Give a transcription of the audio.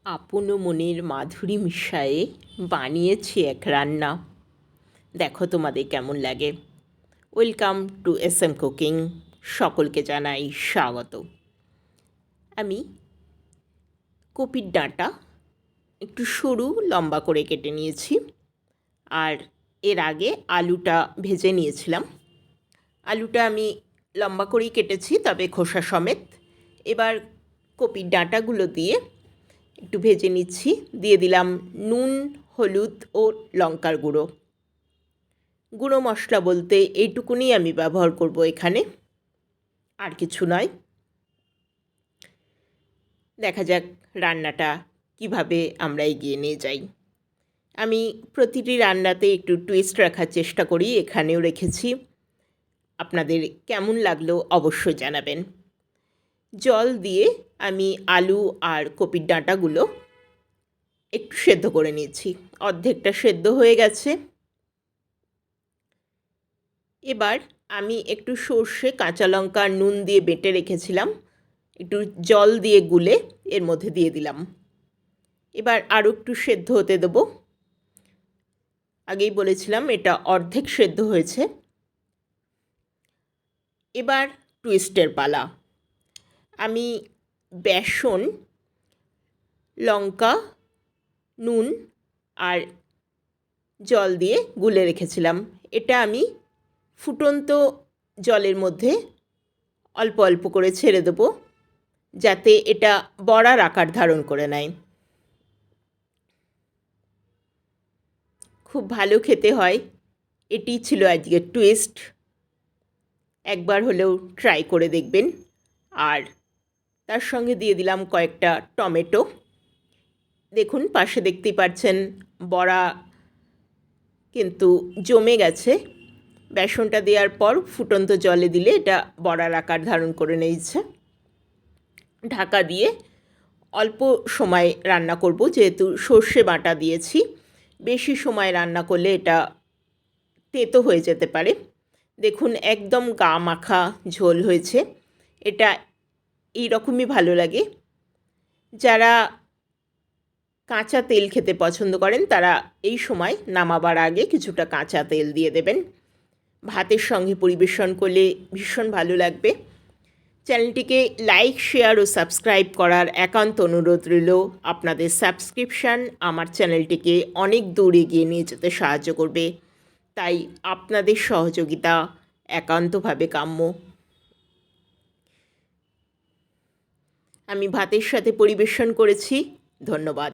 আপন মনের মাধুরী মিশায়ে বানিয়েছি এক রান্না, দেখো তোমাদের কেমন লাগে। ওয়েলকাম টু SM কুকিং, সকলকে জানাই স্বাগত। আমি কপির ডাঁটা একটু সরু লম্বা করে কেটে নিয়েছি, আর এর আগে আলুটা ভেজে নিয়েছিলাম। আলুটা আমি লম্বা করেই কেটেছি, তবে খোসা সমেত। এবার কপির ডাঁটাগুলো দিয়ে একটু ভেজে নিচ্ছি। দিয়ে দিলাম নুন, হলুদ ও লঙ্কার গুঁড়ো। গুঁড়ো মশলা বলতে এইটুকুনি আমি ব্যবহার করব এখানে, আর কিছু নয়। দেখা যাক রান্নাটা কিভাবে আমরা এগিয়ে নিয়ে যাই। আমি প্রতিটি রান্নাতে একটু টুইস্ট রাখার চেষ্টা করি, এখানেও রেখেছি। আপনাদের কেমন লাগলো অবশ্যই জানাবেন। জল দিয়ে আমি আলু আর কপির ডাঁটাগুলো একটু সেদ্ধ করে নিয়েছি, অর্ধেকটা সেদ্ধ হয়ে গেছে। এবার আমি একটু সর্ষে, কাঁচা লঙ্কা আর নুন দিয়ে বেটে রেখেছিলাম, একটু জল দিয়ে গুলে এর মধ্যে দিয়ে দিলাম। এবার আরও একটু সেদ্ধ হতে দেবো। আগেই বলেছিলাম এটা অর্ধেক সেদ্ধ হয়েছে। এবার টুইস্টের পালা। আমি বেসন, লঙ্কা, নুন আর জল দিয়ে গুলে রেখেছিলাম। এটা আমি ফুটন্ত জলের মধ্যে অল্প অল্প করে ছেড়ে দেবো, যাতে এটা বড়ার আকার ধারণ করে নেয়। খুব ভালো খেতে হয়। এটি ছিল আজকের টুইস্ট। একবার হলেও ট্রাই করে দেখবেন। আর তার সঙ্গে দিয়ে দিলাম কয়েকটা টমেটো। দেখুন পাশে দেখতেই পাচ্ছেন বড়া কিন্তু জমে গেছে। বেসনটা দেওয়ার পর ফুটন্ত জলে দিলে এটা বড়ার আকার ধারণ করে নিয়েছে। ঢাকা দিয়ে অল্প সময় রান্না করব, যেহেতু সর্ষে বাটা দিয়েছি। বেশি সময় রান্না করলে এটা তেতো হয়ে যেতে পারে। দেখুন একদম গা মাখা ঝোল হয়েছে। এটা এই রকমই ভালো লাগে। যারা কাঁচা তেল খেতে পছন্দ করেন তারা এই সময় নামাবার আগে কিছুটা কাঁচা তেল দিয়ে দেবেন। ভাতের সঙ্গে পরিবেশন করলে ভীষণ ভালো লাগবে। চ্যানেলটিকে লাইক, শেয়ার ও সাবস্ক্রাইব করার একান্ত অনুরোধ রইল। আপনাদের সাবস্ক্রিপশান আমার চ্যানেলটিকে অনেক দূর এগিয়ে নিয়ে যেতে সাহায্য করবে, তাই আপনাদের সহযোগিতা একান্তভাবে কাম্য। আমি ভাতের সাথে পরিবেশন করেছি। ধন্যবাদ।